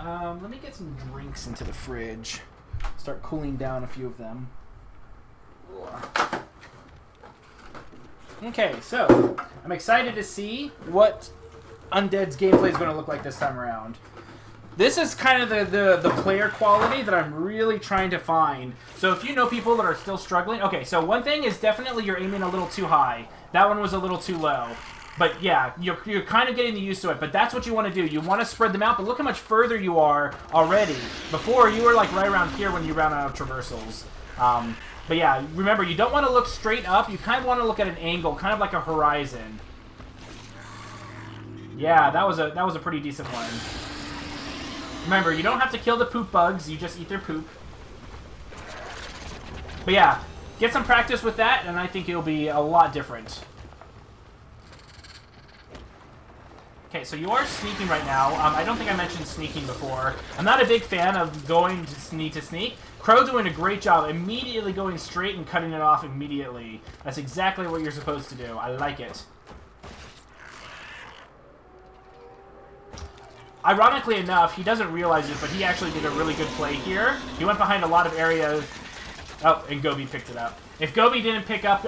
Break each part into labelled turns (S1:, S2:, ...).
S1: Let me get some drinks into the fridge. Start cooling down a few of them. Okay, so I'm excited to see what Undead's gameplay is going to look like this time around. This is kind of the player quality that I'm really trying to find. So if you know people that are still struggling... Okay, so one thing is definitely you're aiming a little too high. That one was a little too low. But yeah, you're kind of getting used to it. But that's what you want to do. You want to spread them out, but look how much further you are already. Before, you were like right around here when you ran out of traversals. But yeah, remember, you don't want to look straight up. You kind of want to look at an angle, kind of like a horizon. Yeah, that was a pretty decent one. Remember, you don't have to kill the poop bugs. You just eat their poop. But yeah, get some practice with that, and I think it'll be a lot different. Okay, so you are sneaking right now. I don't think I mentioned sneaking before. I'm not a big fan of going to sneak. Crow doing a great job, immediately going straight and cutting it off immediately. That's exactly what you're supposed to do. I like it. Ironically enough, he doesn't realize it, but he actually did a really good play here. He went behind a lot of areas. Oh, and Gobi picked it up. If Gobi didn't pick up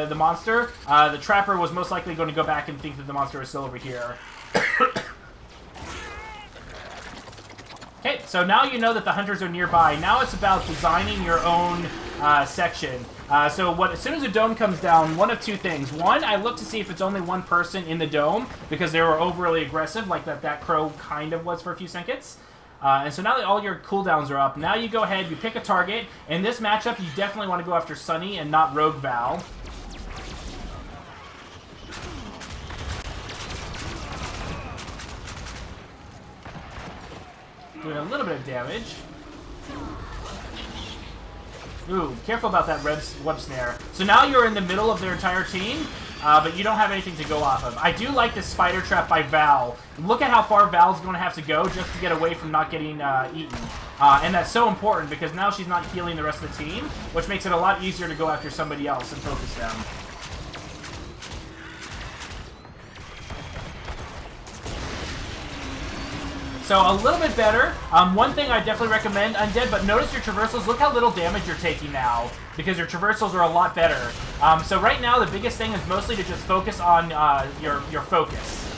S1: the monster, the trapper was most likely going to go back and think that the monster was still over here. Okay, so now you know that the hunters are nearby. Now it's about designing your own section. As soon as the dome comes down, one of two things. One, I look to see if it's only one person in the dome, because they were overly aggressive, like that crow kind of was for a few seconds. And so now that all your cooldowns are up, now you go ahead, you pick a target. In this matchup, you definitely want to go after Sunny and not Rogue Val. Doing a little bit of damage. Ooh, careful about that web snare. So now you're in the middle of their entire team, but you don't have anything to go off of. I do like this spider trap by Val. Look at how far Val's going to have to go just to get away from not getting eaten. And that's so important because now she's not healing the rest of the team, which makes it a lot easier to go after somebody else and focus them. So a little bit better. One thing I definitely recommend, Undead, but notice your traversals. Look how little damage you're taking now, because your traversals are a lot better. So right now, the biggest thing is mostly to just focus on your focus.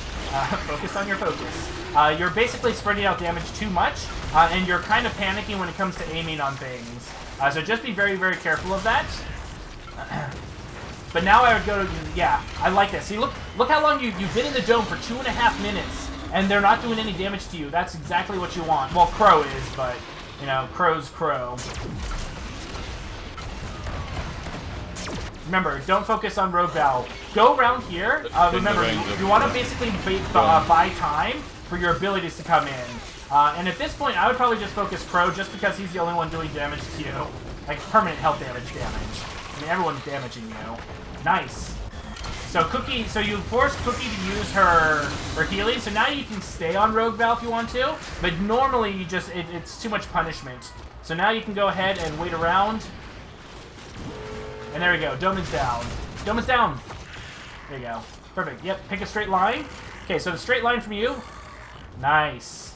S1: Focus on your focus. You're basically spreading out damage too much, and you're kind of panicking when it comes to aiming on things. So just be very, very careful of that. But now I would go to, yeah, I like this. See, look how long you've been in the dome for 2.5 minutes. And they're not doing any damage to you. That's exactly what you want. Well, Crow is, but, you know, Crow's Crow. Remember, don't focus on Rogue Val. Go around here. Remember, you want to basically buy time for your abilities to come in. And at this point, I would probably just focus Crow just because he's the only one doing damage to you. Like, permanent health damage. I mean, everyone's damaging you. Nice. So Cookie, so you force Cookie to use her healing, so now you can stay on Rogue Val if you want to, but normally you just, it's too much punishment. So now you can go ahead and wait around. And there we go, Dome is down. Dome is down! There you go. Perfect, yep, pick a straight line. Okay, so the straight line from you, nice,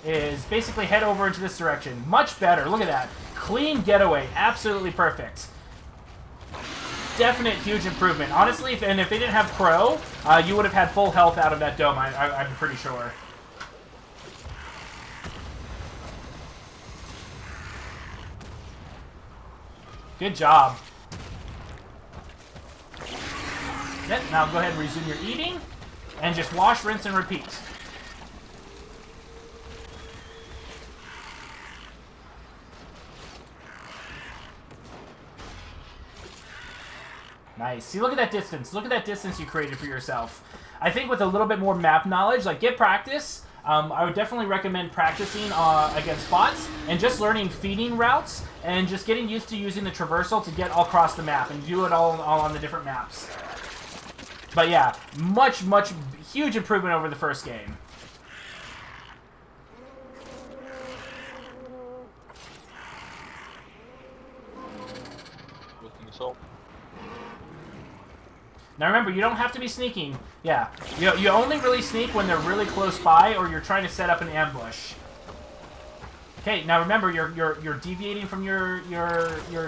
S1: is basically head over into this direction. Much better, look at that. Clean getaway, absolutely perfect. Definite huge improvement. Honestly, if they didn't have Crow, you would have had full health out of that dome, I'm pretty sure. Good job. Yep, now go ahead and resume your eating, and just wash, rinse, and repeat. Nice. See, look at that distance. Look at that distance you created for yourself. I think with a little bit more map knowledge, like, get practice. I would definitely recommend practicing against bots and just learning feeding routes and just getting used to using the traversal to get all across the map and do it all on the different maps. But yeah, much huge improvement over the first game. Now remember, you don't have to be sneaking. Yeah, you only really sneak when they're really close by or you're trying to set up an ambush. Okay, now remember, you're deviating from your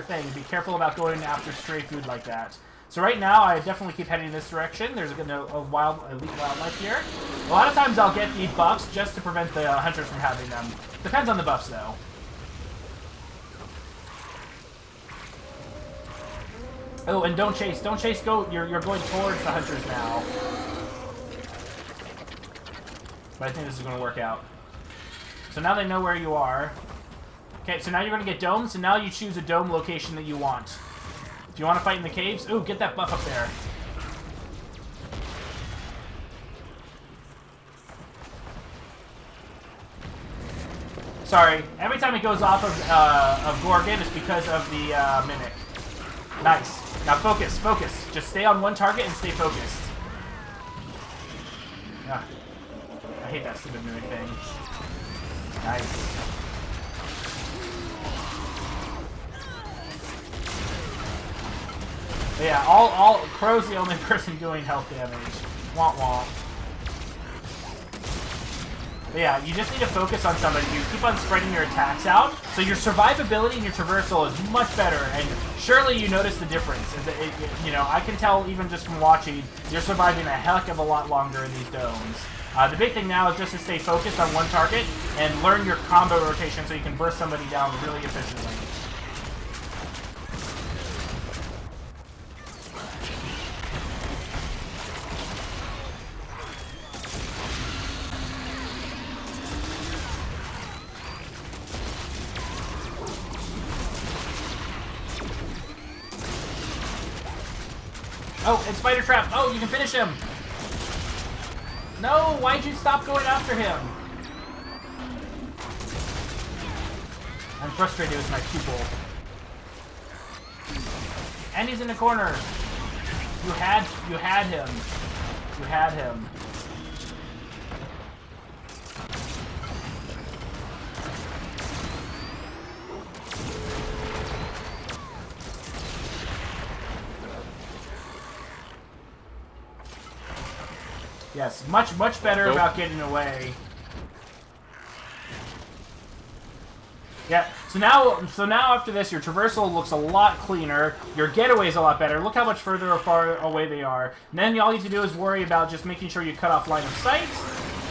S1: thing. Be careful about going after stray food like that. So right now, I definitely keep heading in this direction. There's elite wildlife here. A lot of times I'll get the buffs just to prevent the hunters from having them. Depends on the buffs, though. Oh, and don't chase. Don't chase. You're going towards the hunters now. But I think this is going to work out. So now they know where you are. Okay, so now you're going to get domed. So now you choose a dome location that you want. If you want to fight in the caves, ooh, get that buff up there. Sorry, every time it goes off of Gorgon, it's because of the Mimic. Nice. Now focus, focus. Just stay on one target and stay focused. Ah, I hate that stupid Mimic thing. Nice. But yeah, all Crow's the only person doing health damage. Womp womp. But yeah, you just need to focus on somebody. You keep on spreading your attacks out, so your survivability and your traversal is much better. And surely you notice the difference. You know, I can tell even just from watching, you're surviving a heck of a lot longer in these domes. The big thing now is just to stay focused on one target and learn your combo rotation so you can burst somebody down really efficiently. Oh, and Spider Trap. Oh, you can finish him. No, why'd you stop going after him? I'm frustrated with my pupil. And he's in the corner. You had him. You had him. Yes, much better about getting away. Yeah, so now after this, your traversal looks a lot cleaner. Your getaway's a lot better. Look how much further or far away they are. And then all you have to do is worry about just making sure you cut off line of sight,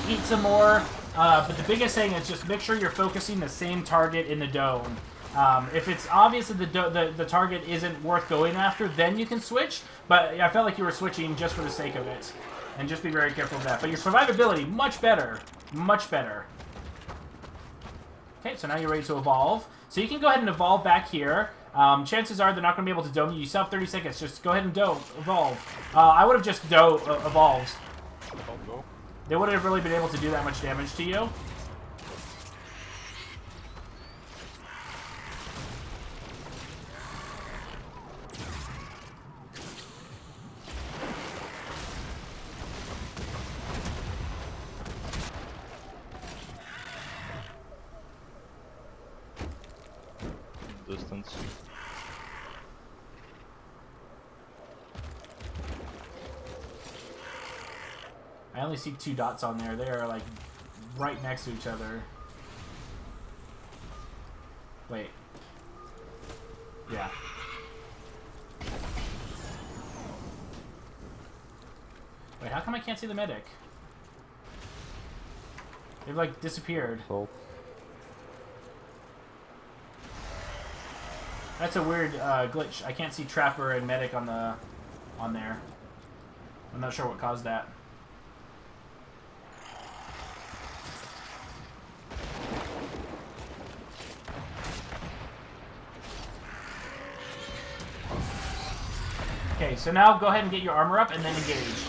S1: eat some more. But the biggest thing is just make sure you're focusing the same target in the dome. If it's obvious that the target isn't worth going after, then you can switch. But I felt like you were switching just for the sake of it. And just be very careful of that. But your survivability, much better. Much better. Okay, so now you're ready to evolve. So you can go ahead and evolve back here. Chances are they're not going to be able to dome you. You still have 30 seconds. Just go ahead and evolve. I would have just evolved. They wouldn't have really been able to do that much damage to you.
S2: Distance.
S1: I only see 2 dots on there. They are like right next to each other. Wait. Yeah. Wait, how come I can't see the medic? They've like disappeared.
S2: Salt.
S1: That's a weird glitch. I can't see Trapper and Medic on there. I'm not sure what caused that. Okay, so now go ahead and get your armor up and then engage.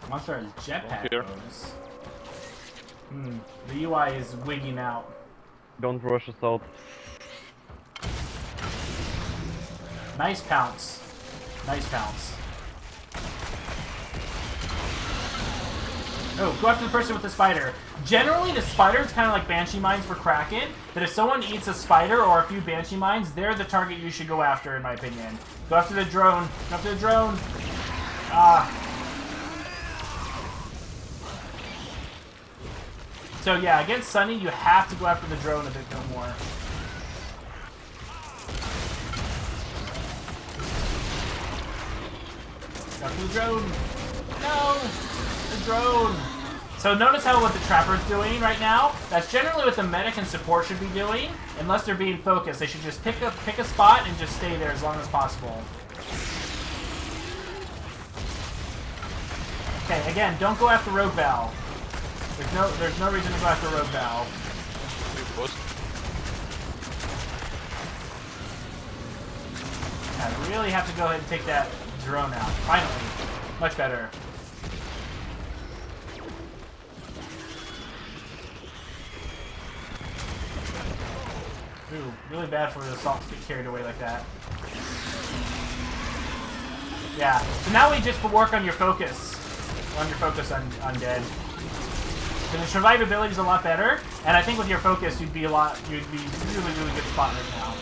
S1: Monster has jetpack bonus. The UI is wigging out.
S2: Don't rush us out.
S1: Nice pounce. Nice pounce. Oh, go after the person with the spider. Generally, the spider is kind of like Banshee Mines for Kraken, that if someone eats a spider or a few Banshee Mines, they're the target you should go after, in my opinion. Go after the drone. Go after the drone. So yeah, against Sunny, you have to go after the drone a bit more. Go after the drone. No! The drone! So notice how what the Trapper's doing right now? That's generally what the medic and support should be doing, unless they're being focused. They should just pick a spot and just stay there as long as possible. Okay, again, don't go after Rogue Val. There's no reason to go after Rogue Val. I really have to go ahead and take that drone out. Finally. Much better. Ooh, really bad for the assault to get carried away like that. Yeah, so now we just work on your focus. On your focus on Undead. Because the survivability is a lot better, and I think with your focus you'd be really good spot right now.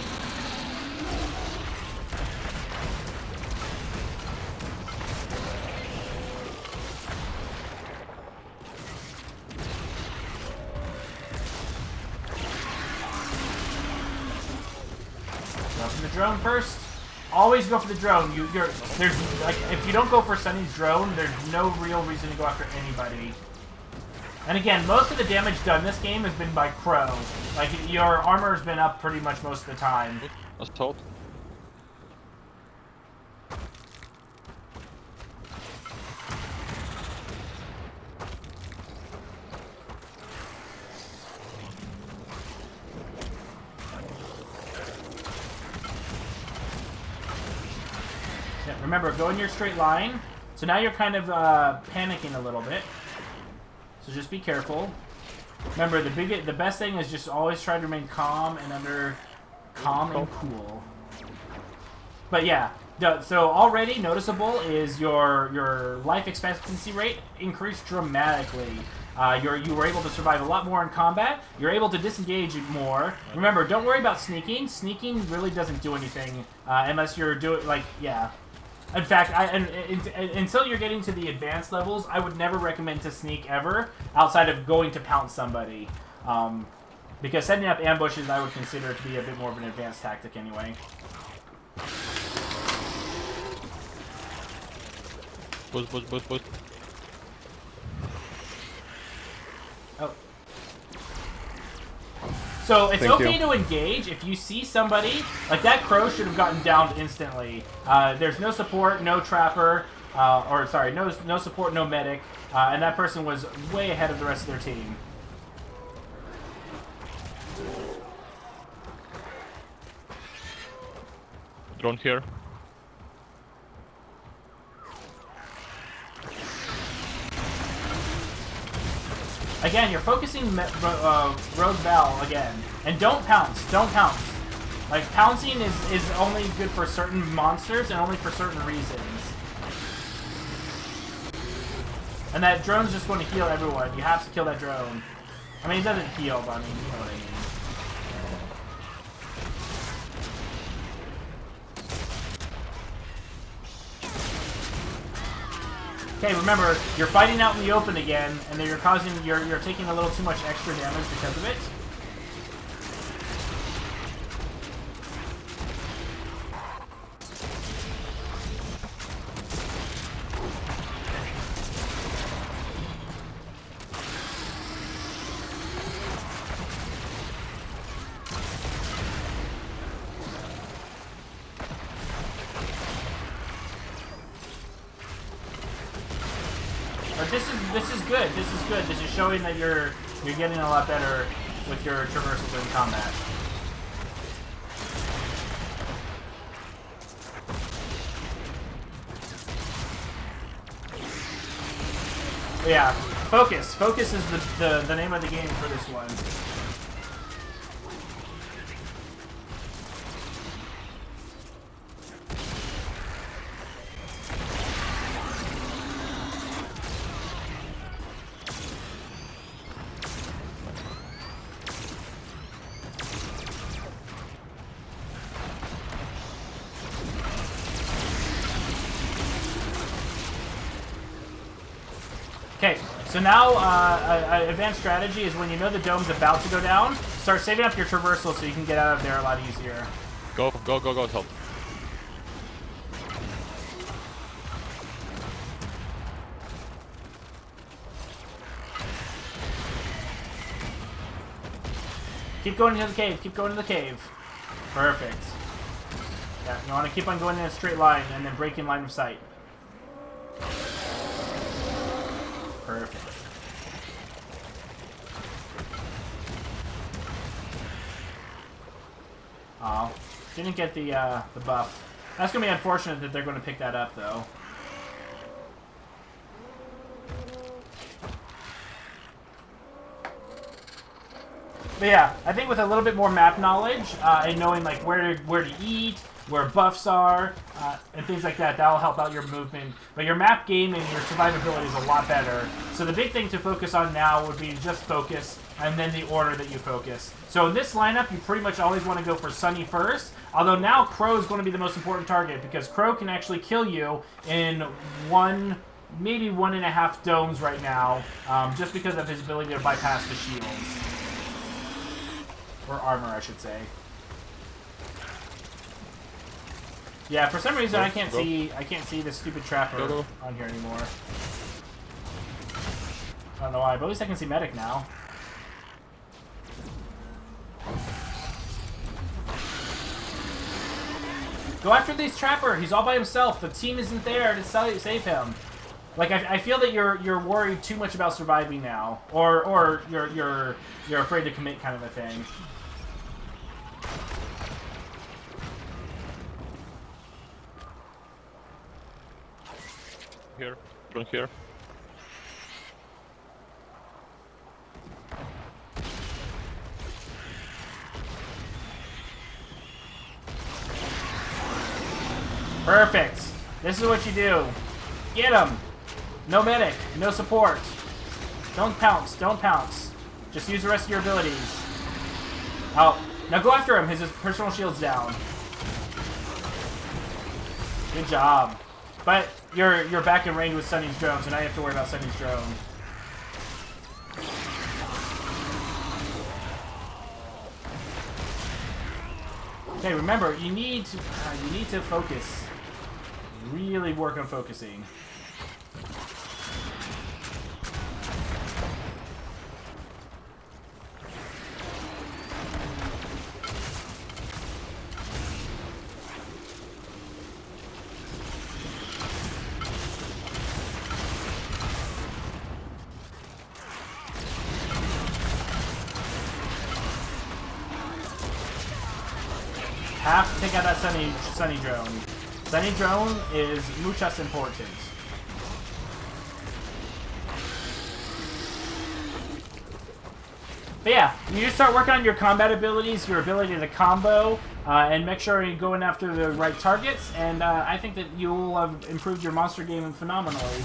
S1: Go for the drone first. Always go for the drone. There's like if you don't go for Sunny's drone, there's no real reason to go after anybody. And again, most of the damage done this game has been by Crow. Like your armor's been up pretty much most of the time.
S2: Assault.
S1: Yeah, remember, go in your straight line. So now you're kind of panicking a little bit. So just be careful. Remember, the best thing is just always try to remain calm and calm and cool. But yeah, so already noticeable is your life expectancy rate increased dramatically. You were able to survive a lot more in combat. You're able to disengage more. Remember, don't worry about sneaking. Sneaking really doesn't do anything unless you're doing yeah. In fact, until you're getting to the advanced levels, I would never recommend to sneak ever outside of going to pounce somebody. Because setting up ambushes I would consider to be a bit more of an advanced tactic anyway.
S2: Push.
S1: Oh. So it's okay to engage if you see somebody, like that crow should have gotten downed instantly. There's no support, no trapper, no support, no medic, and that person was way ahead of the rest of their team.
S2: Drone here.
S1: Again, you're focusing Rogue Val again. And don't pounce. Don't pounce. Like, pouncing is only good for certain monsters and only for certain reasons. And that drone's just going to heal everyone. You have to kill that drone. I mean, it doesn't heal, but I mean, you know what I mean. Okay, remember, you're fighting out in the open again, and then you're taking a little too much extra damage because of it. But this is good. This is good. This is showing that you're getting a lot better with your traversals in combat. But yeah, focus. Focus is the name of the game for this one. So now, advanced strategy is when you know the dome's about to go down, start saving up your traversal so you can get out of there a lot easier.
S2: Go, help.
S1: Keep going into the cave, keep going to the cave. Perfect. Yeah, you want to keep on going in a straight line and then breaking line of sight. Perfect. Oh, didn't get the buff. That's going to be unfortunate that they're going to pick that up, though. But yeah, I think with a little bit more map knowledge and knowing like where to eat, where buffs are, and things like that, that'll help out your movement. But your map game and your survivability is a lot better. So the big thing to focus on now would be just focus, and then the order that you focus. So in this lineup, you pretty much always want to go for Sunny first. Although now Crow is going to be the most important target because Crow can actually kill you in maybe 1.5 domes right now, just because of his ability to bypass the shields. Or armor, I should say. Yeah, for some reason I can't see this stupid trapper on here anymore. I don't know why, but at least I can see medic now. Go after this trapper. He's all by himself. The team isn't there to save him. Like I feel that you're worried too much about surviving now, or you're afraid to commit, kind of a thing.
S2: Here, from here.
S1: Perfect. This is what you do. Get him. No medic. No support. Don't pounce. Don't pounce. Just use the rest of your abilities. Oh, now go after him. His personal shield's down. Good job. But you're back in range with Sunny's drone, so now you have to worry about Sunny's drone. Okay, remember you need to focus. Really work on focusing. Have to take out that Sunny drone. Sunny drone is muchas important. But yeah, you just start working on your combat abilities, your ability to combo, and make sure you're going after the right targets, and I think that you will have improved your monster game phenomenally.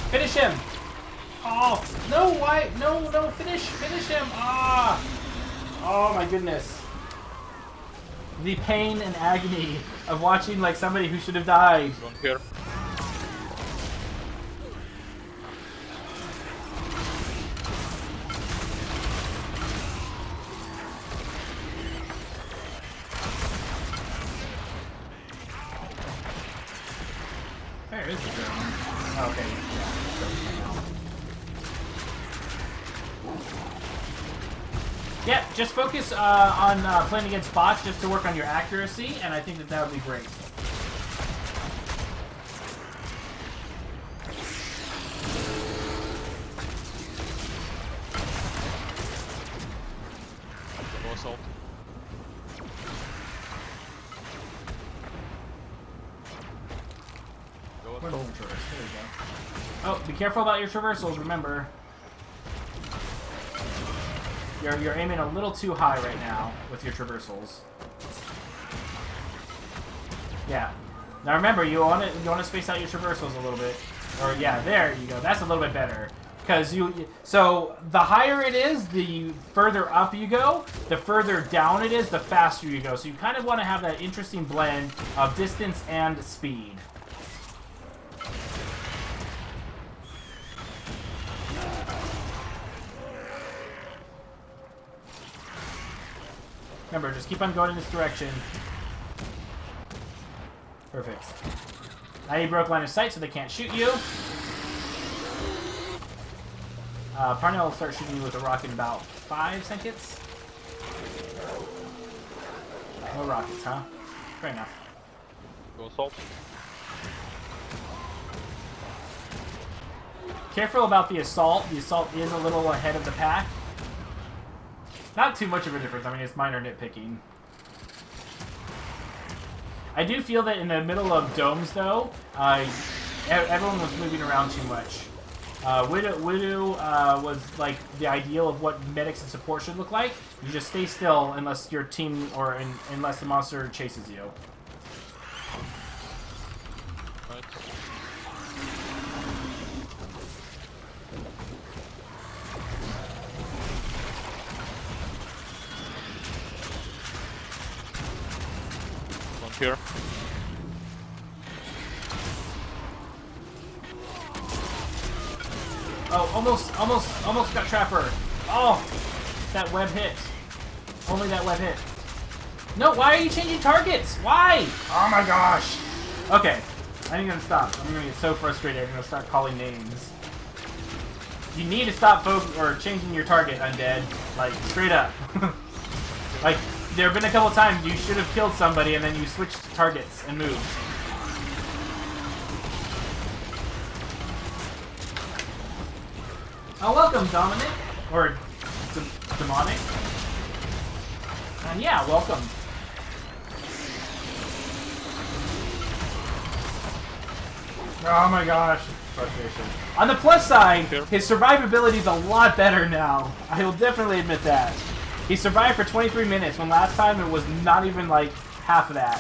S1: Finish him! Oh, no, why? No, finish him! Ah! Oh my goodness. The pain and agony of watching like somebody who should have died.
S2: From here.
S1: Where is the drone? Oh, okay, yeah. Yeah, just focus on playing against bots just to work on your accuracy, and I think that would be great.
S2: assault. Go
S1: Where's the
S2: assault.
S1: traverse? There we go. Oh, be careful about your traversals, remember. You're aiming a little too high right now with your traversals. Yeah. Now remember, you want to space out your traversals a little bit. Or yeah, there you go. That's a little bit better. Because so the higher it is, the further up you go. The further down it is, the faster you go. So you kind of want to have that interesting blend of distance and speed. Remember, just keep on going in this direction. Perfect. Now you broke line of sight, so they can't shoot you. Parnell will start shooting you with a rocket in about 5 seconds. No rockets, huh? Fair enough.
S2: Go assault.
S1: Careful about the assault. The assault is a little ahead of the pack. Not too much of a difference. I mean, it's minor nitpicking. I do feel that in the middle of domes, though, everyone was moving around too much. Widow was like the ideal of what medics and support should look like. You just stay still unless your team unless the monster chases you.
S2: Right. One here.
S1: Oh, almost got Trapper. Oh, that web hit. Only that web hit. No, why are you changing targets? Why? Oh my gosh. Okay, I'm gonna stop. I'm gonna get so frustrated. I'm gonna start calling names. You need to stop changing your target, Undead. Like, straight up. Like, there have been a couple times you should have killed somebody and then you switched targets and moved. Oh, welcome, Dominic. Or, Demonic. And yeah, welcome. Oh my gosh. Frustration. On the plus side, his survivability is a lot better now. I will definitely admit that. He survived for 23 minutes when last time it was not even like half of that.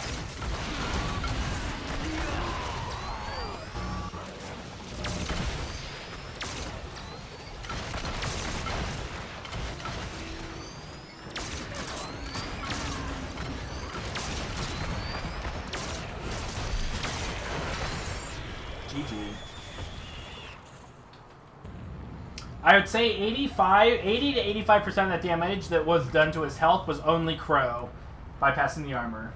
S1: GG. I would say 80 to 85% of that damage that was done to his health was only Crow, bypassing the armor.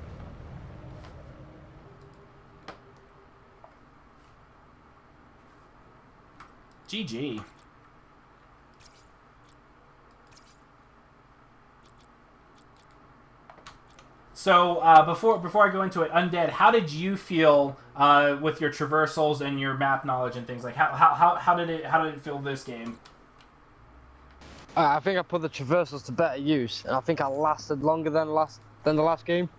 S1: GG. So before I go into it, Undead, how did you feel with your traversals and your map knowledge and things like how did it feel this game?
S3: I think I put the traversals to better use, and I think I lasted longer than the last game.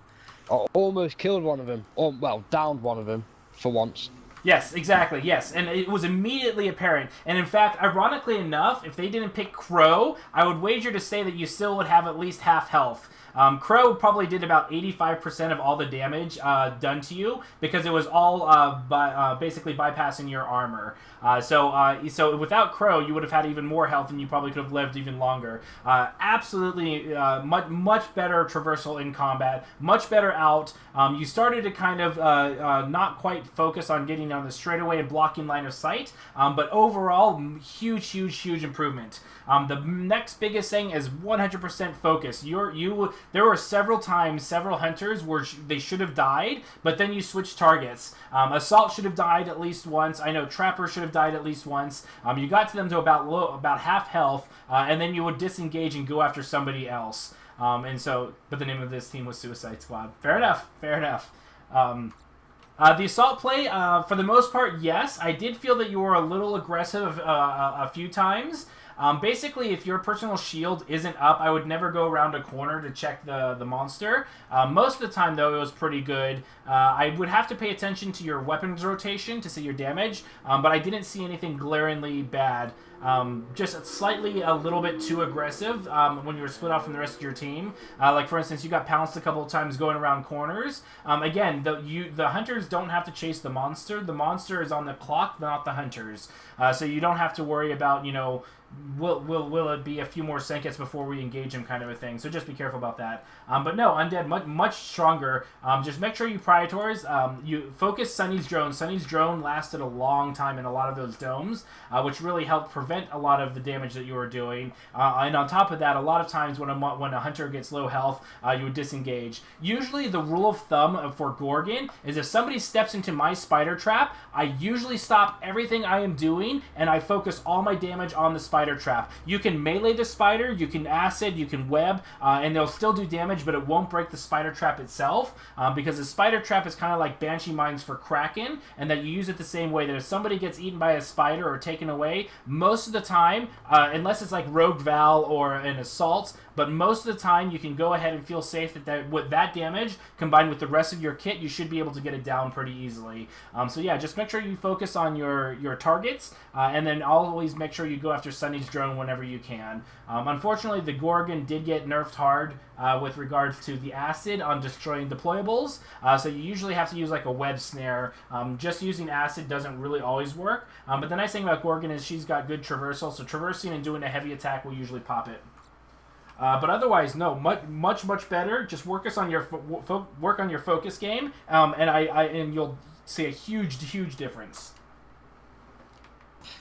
S3: I almost killed one of them, or well, downed one of them for once.
S1: Yes, exactly, yes. And it was immediately apparent. And in fact, ironically enough, if they didn't pick Crow, I would wager to say that you still would have at least half health. Crow probably did about 85% of all the damage done to you because it was all basically bypassing your armor. So without Crow, you would have had even more health and you probably could have lived even longer. Absolutely much better traversal in combat, much better out. You started to kind of not quite focus on getting on the straightaway and blocking line of sight, but overall, huge improvement. The next biggest thing is 100% focus. There were several times, several hunters where they should have died, but then you switched targets. Assault should have died at least once. I know Trapper should have died at least once. You got to them to about half health, and then you would disengage and go after somebody else. But the name of this team was Suicide Squad. Fair enough. The assault play, for the most part, yes. I did feel that you were a little aggressive a few times. Basically, if your personal shield isn't up, I would never go around a corner to check the monster. Most of the time, though, it was pretty good. I would have to pay attention to your weapons rotation to see your damage, but I didn't see anything glaringly bad. Just slightly a little bit too aggressive when you were split off from the rest of your team. Like, for instance, you got pounced a couple of times going around corners. Again, the hunters don't have to chase the monster. The monster is on the clock, not the hunters. So you don't have to worry about, you know, will it be a few more seconds before we engage him, kind of a thing. So just be careful about that. But no, Undead much stronger. Just make sure you prioritize. You focus Sunny's drone. Sunny's drone lasted a long time in a lot of those domes, which really helped prevent a lot of the damage that you were doing. And on top of that, a lot of times when a hunter gets low health, you would disengage. Usually the rule of thumb for Gorgon is if somebody steps into my spider trap, I usually stop everything I am doing and I focus all my damage on the spider trap. You can melee the spider, you can acid, you can web, and they'll still do damage, but it won't break the spider trap itself, because the spider trap is kind of like Banshee Mines for Kraken, and that you use it the same way that if somebody gets eaten by a spider or taken away, most of the time, unless it's like Rogue Val or an Assault, but most of the time you can go ahead and feel safe that with that damage, combined with the rest of your kit, you should be able to get it down pretty easily. So yeah, just make sure you focus on your targets, and then always make sure you go after Sunny's drone whenever you can. Unfortunately, the Gorgon did get nerfed hard with regards to the acid on destroying deployables, so you usually have to use like a web snare. Just using acid doesn't really always work, but the nice thing about Gorgon is she's got good traversal, so traversing and doing a heavy attack will usually pop it. But otherwise, no, much better. Just work on your focus game, and you'll see a huge difference.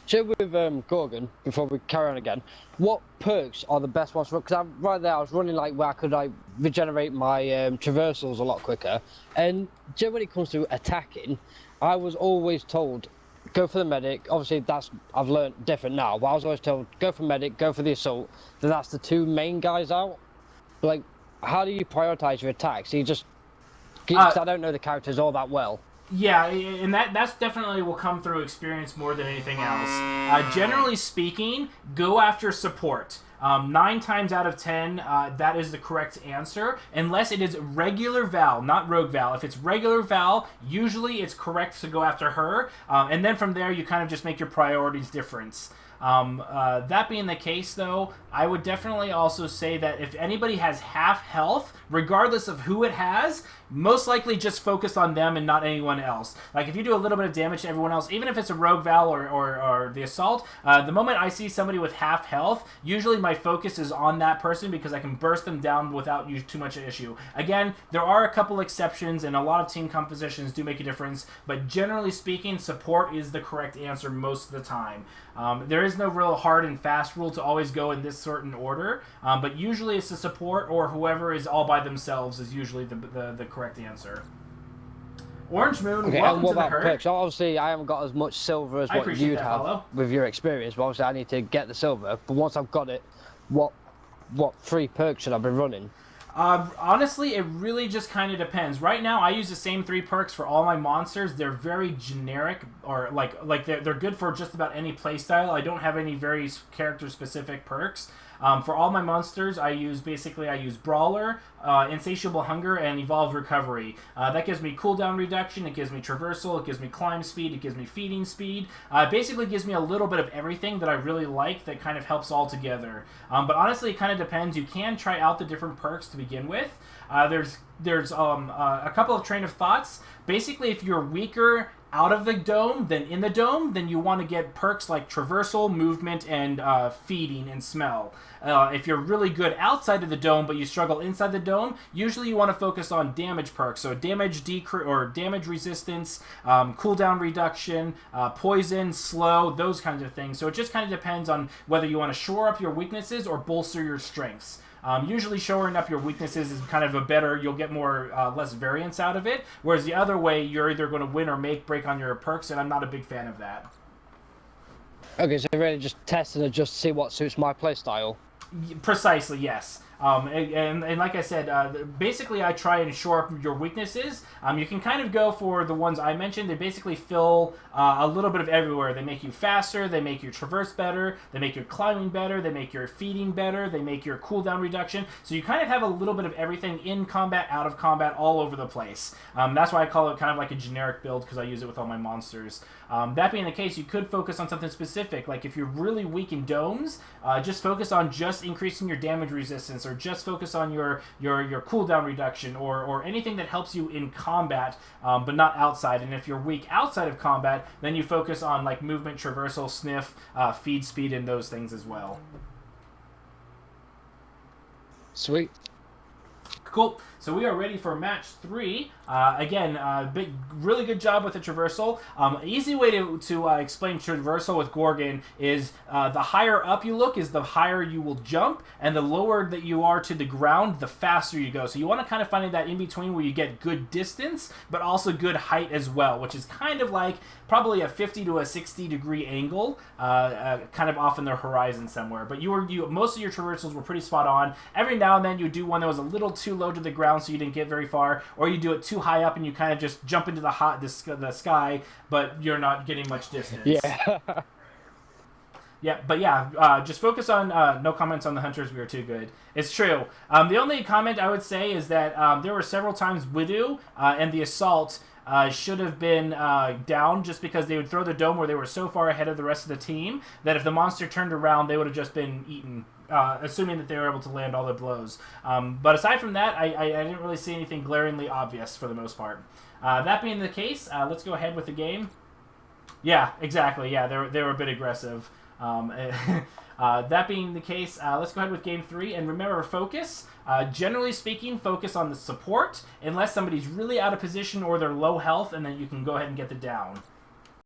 S3: So with Gorgon, before we carry on again, what perks are the best ones for? Because right there, I was running like where I could like regenerate my traversals a lot quicker. And when it comes to attacking, I was always told, go for the medic. Obviously, I've learned different now, but I was always told, go for medic, go for the assault. Then that's the two main guys out. Like, how do you prioritize your attacks? I don't know the characters all that well.
S1: Yeah, and that's definitely will come through experience more than anything else. Generally speaking, go after support. 9 times out of 10, that is the correct answer, unless it is regular Val, not Rogue Val. If it's regular Val, usually it's correct to go after her, and then from there you kind of just make your priorities different. That being the case, though, I would definitely also say that if anybody has half health, regardless of who it has, most likely just focus on them and not anyone else. Like, if you do a little bit of damage to everyone else, even if it's a Rogue Val or the Assault, the moment I see somebody with half health, usually my focus is on that person because I can burst them down without too much issue. Again, there are a couple exceptions, and a lot of team compositions do make a difference, but generally speaking, support is the correct answer most of the time. There is no real hard and fast rule to always go in this certain order, but usually it's the support or whoever is all by themselves is usually the correct answer. Orange Moon,
S3: okay,
S1: welcome
S3: and what
S1: to the
S3: about
S1: herd.
S3: perks? Obviously, I haven't got as much silver as what you'd have
S1: follow.
S3: with your experience, but obviously I need to get the silver. But once I've got it, what 3 perks should I be running?
S1: Honestly, it really just kind of depends. Right now, I use the same 3 perks for all my monsters. They're very generic, or like they're good for just about any playstyle. I don't have any very character-specific perks. For all my monsters, I use Brawler, Insatiable Hunger, and Evolved Recovery. That gives me cooldown reduction, it gives me traversal, it gives me climb speed, it gives me feeding speed. It basically gives me a little bit of everything that I really like that kind of helps all together. But honestly, it kind of depends. You can try out the different perks to begin with. There's a couple of train of thoughts. Basically, if you're weaker out of the dome than in the dome, then you want to get perks like traversal, movement, and feeding and smell. If you're really good outside of the dome but you struggle inside the dome, usually you want to focus on damage perks, so damage decrease or damage resistance, cooldown reduction, poison, slow, those kinds of things. So it just kind of depends on whether you want to shore up your weaknesses or bolster your strengths. Usually shoring up your weaknesses is kind of a better, you'll get more less variance out of it, whereas the other way, you're either going to win or break on your perks, and I'm not a big fan of that.
S3: Okay, so really just test and adjust to see what suits my playstyle.
S1: Precisely, yes. And like I said, basically I try and shore up your weaknesses. You can kind of go for the ones I mentioned. They basically fill a little bit of everywhere. They make you faster, they make your traverse better, they make your climbing better, they make your feeding better, they make your cooldown reduction. So you kind of have a little bit of everything in combat, out of combat, all over the place. That's why I call it kind of like a generic build, because I use it with all my monsters. That being the case, you could focus on something specific. Like if you're really weak in domes, just focus on just increasing your damage resistance, or just focus on your cooldown reduction, or anything that helps you in combat, but not outside. And if you're weak outside of combat, then you focus on like movement, traversal, sniff, feed speed, and those things as well.
S3: Sweet.
S1: Cool. So we are ready for match 3. Again, really good job with the traversal. Easy way to explain traversal with Gorgon is the higher up you look is the higher you will jump, and the lower that you are to the ground, the faster you go. So you want to kind of find that in between where you get good distance, but also good height as well, which is kind of like probably a 50 to a 60 degree angle, kind of off in the horizon somewhere. But most of your traversals were pretty spot on. Every now and then you do one that was a little too low to the ground, so you didn't get very far, or you do it too high up and you kind of just jump into the sky, but you're not getting much distance.
S3: Yeah.
S1: Just focus on no comments on the hunters. We are too good. It's true. The only comment I would say is that there were several times Widow and the assault should have been down, just because they would throw the dome where they were so far ahead of the rest of the team that if the monster turned around, they would have just been eaten. Assuming that they were able to land all their blows. But aside from that, I didn't really see anything glaringly obvious for the most part. That being the case, let's go ahead with the game. Yeah, exactly. Yeah, they were a bit aggressive. That being the case, let's go ahead with game 3. And remember, focus. Generally speaking, focus on the support, unless somebody's really out of position or they're low health, and then you can go ahead and get the down.